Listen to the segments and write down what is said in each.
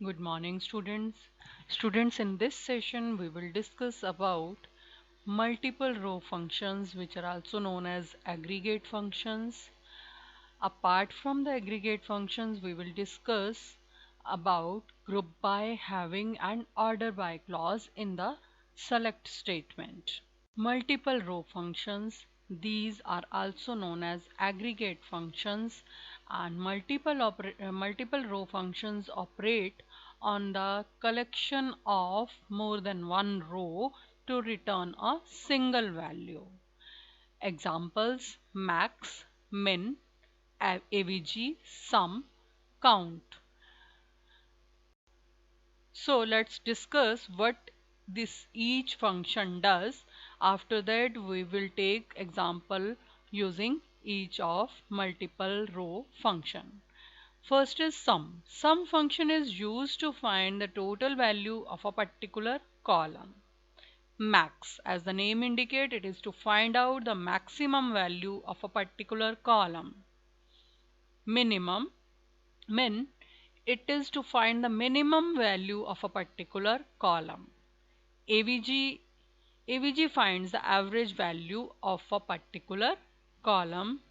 Good morning, students. Students, in this session, we will discuss about multiple row functions, which are also known as aggregate functions. Apart from the aggregate functions, we will discuss about group by, having, and order by clause in the select statement. Multiple row functions, these are also known as aggregate functions, and multiple row functions operate on the collection of more than one row to return a single value. Examples: max, min, avg, sum, count. So let's discuss what this each function does. After that, we will take example using each of multiple row function. First is sum. Sum function is used to find the total value of a particular column. Max, as the name indicates, it is to find out the maximum value of a particular column. Minimum, min, it is to find the minimum value of a particular column. AVG, AVG finds the average value of a particular column.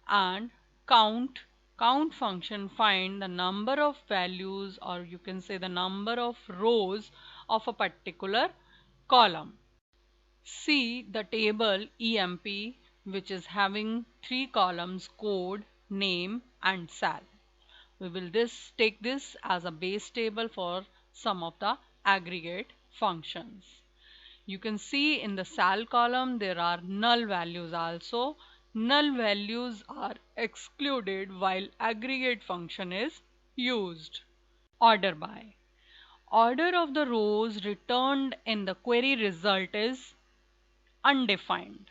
And count, count function find the number of values, or you can say the number of rows of a particular column. See the table EMP, which is having three columns: code, name, and sal. We will take this as a base table for some of the aggregate functions. You can see in the sal column there are null values also. Null values are excluded while aggregate function is used. Order by. Order of the rows returned in the query result is undefined.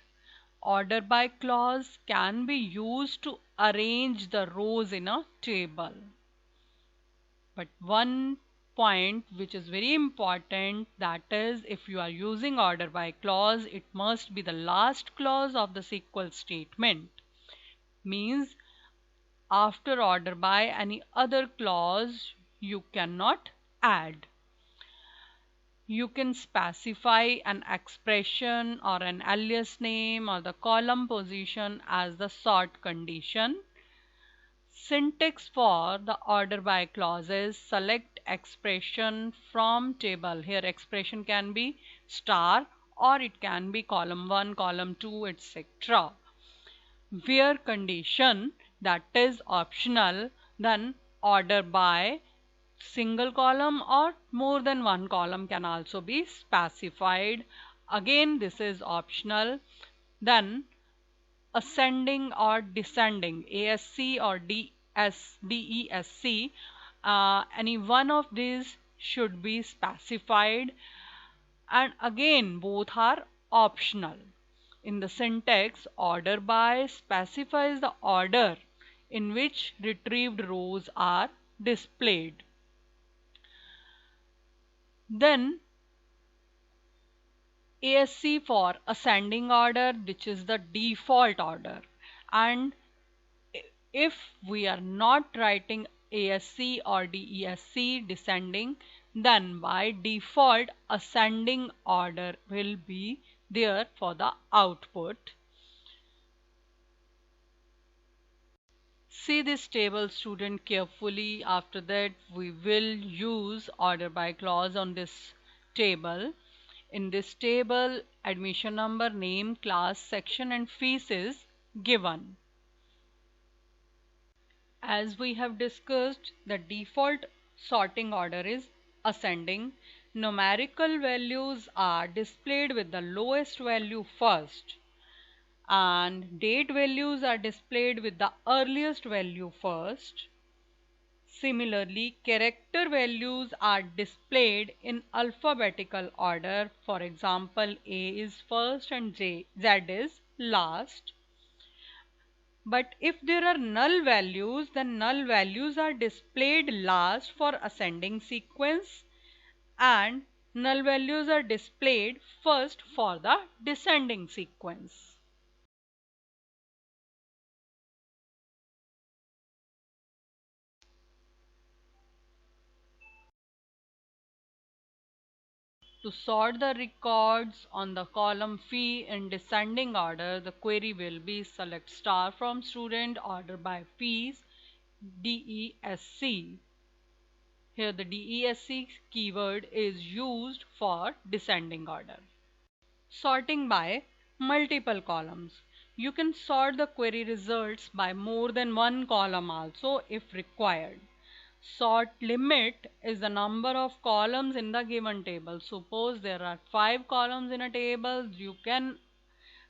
Order by clause can be used to arrange the rows in a table. But one point which is very important, that is, if you are using order by clause, it must be the last clause of the SQL statement. Means after order by, any other clause you cannot add. You can specify an expression or an alias name or the column position as the sort condition. Syntax for the order by clauses: select expression from table. Here expression can be star or it can be column 1, column 2, etc. Where condition, that is optional, then order by single column or more than one column can also be specified. Again, this is optional. Then ascending or descending, ASC or DESC, any one of these should be specified, and again both are optional. In the syntax, order by specifies the order in which retrieved rows are displayed. Then ASC for ascending order, which is the default order. And if we are not writing ASC or DESC, descending, then by default ascending order will be there for the output. See this table, student, carefully. After that we will use order by clause on this table. In this table, admission number, name, class, section, and fees is given. As we have discussed, the default sorting order is ascending. Numerical values are displayed with the lowest value first, and date values are displayed with the earliest value first. Similarly, character values are displayed in alphabetical order. For example, A is first and Z is last. But if there are null values, then null values are displayed last for ascending sequence, and null values are displayed first for the descending sequence. To sort the records on the column fee in descending order, the query will be select star from student order by fees DESC. Here the DESC keyword is used for descending order. Sorting by multiple columns. You can sort the query results by more than one column also if required. Sort limit is the number of columns in the given table. Suppose there are 5 columns in a table, you can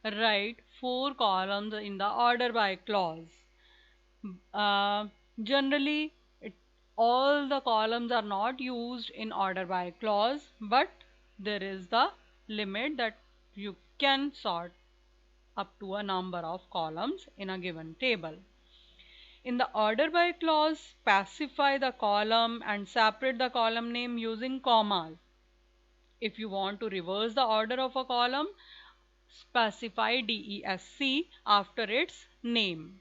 write 4 columns in the order by clause. Uh, Generally, all the columns are not used in order by clause, but there is the limit that you can sort up to a number of columns in a given table. In the order by clause, specify the column and separate the column name using commas. If you want to reverse the order of a column, specify DESC after its name.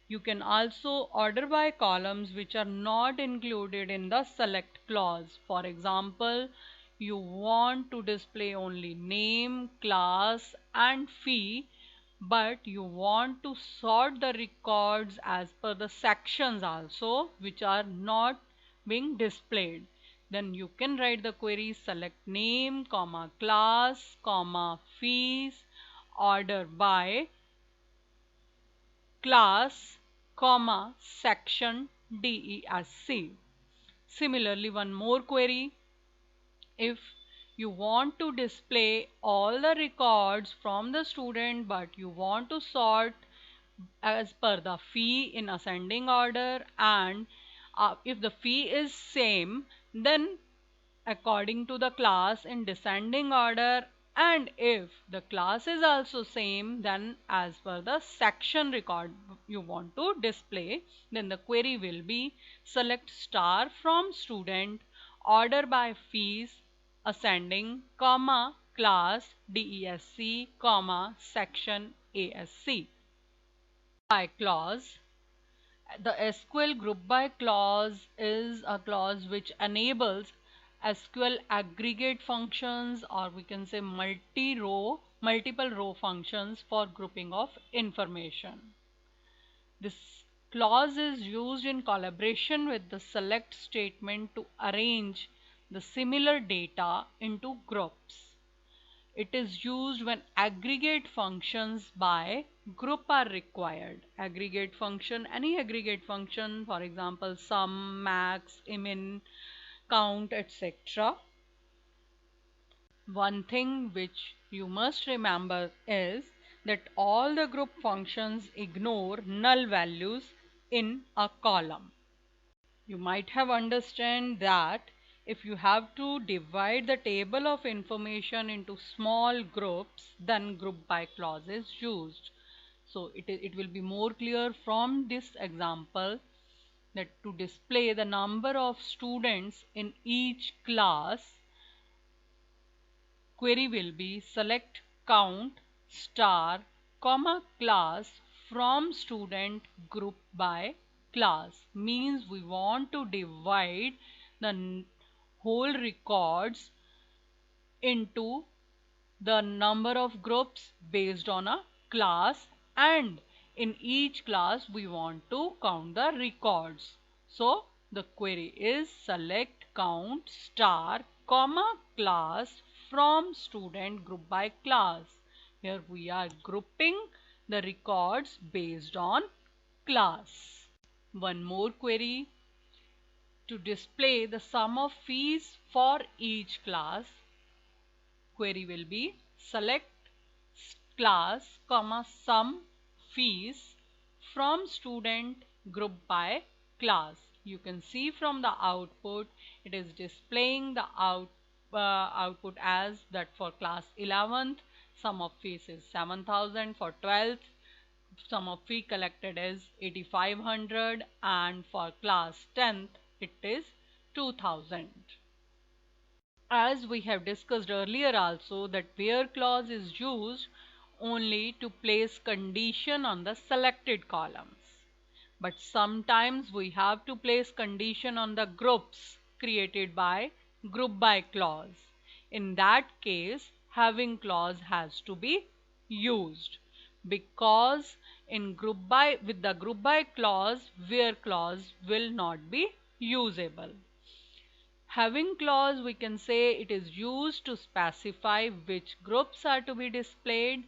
You can also order by columns which are not included in the select clause. For example, you want to display only name, class, and fee, but you want to sort the records as per the sections also, which are not being displayed. Then you can write the query select name, comma class, comma fees, order by class, comma, section DESC. Similarly, one more query. If you want to display all the records from the student but you want to sort as per the fee in ascending order, and if the fee is same, then according to the class in descending order, and if the class is also same, then as per the section record you want to display, then the query will be select star from student order by fees ascending, comma class DESC, comma section ASC. By clause, the SQL group by clause is a clause which enables SQL aggregate functions, or we can say multiple row functions for grouping of information. This clause is used in collaboration with the select statement to arrange the similar data into groups. It is used when aggregate functions by group are required. Aggregate function, any aggregate function, for example, sum, max, min, count, etc. One thing which you must remember is that all the group functions ignore null values in a column. You might have understand that if you have to divide the table of information into small groups, then group by clause is used. So it will be more clear from this example that to display the number of students in each class, query will be select count star comma class from student group by class. Means we want to divide the whole records into the number of groups based on a class, and in each class we want to count the records. So the query is select count star comma class from student group by class. Here we are grouping the records based on class. One more query. To display the sum of fees for each class, query will be select class comma sum fees from student group by class. You can see from the output it is displaying the output as that for class 11th sum of fees is 7,000, for 12th sum of fee collected is 8,500, and for class 10th it is 2,000. As we have discussed earlier also, that where clause is used only to place condition on the selected columns. But sometimes we have to place condition on the groups created by group by clause. In that case, having clause has to be used, because in group by with the group by clause, where clause will not be usable. Having clause, we can say it is used to specify which groups are to be displayed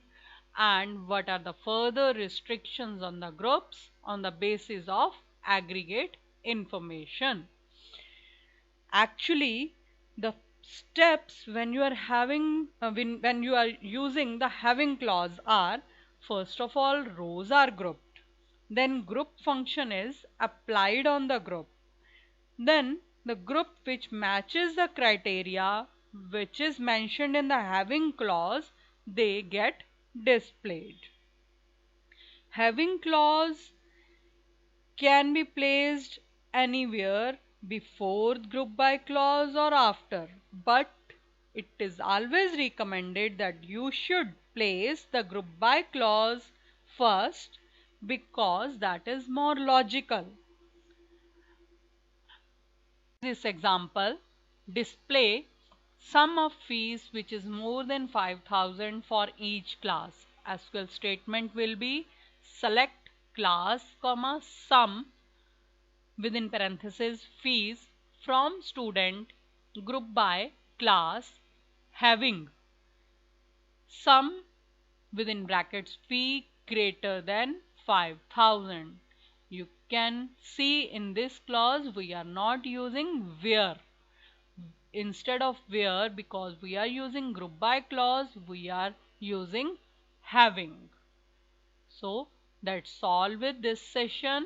and what are the further restrictions on the groups on the basis of aggregate information. Actually, the steps when you are having when you are using the having clause are, first of all, rows are grouped, then group function is applied on the group, then the group which matches the criteria which is mentioned in the having clause, they get displayed. Having clause can be placed anywhere before group by clause or after, but it is always recommended that you should place the group by clause first, because that is more logical. This example, display sum of fees which is more than 5,000 for each class. SQL statement will be select class comma sum within parentheses fees from student, group by class, having sum within brackets fee greater than 5,000. You can see in this clause we are not using where. Instead of where, because we are using group by clause, we are using having. So that's all with this session.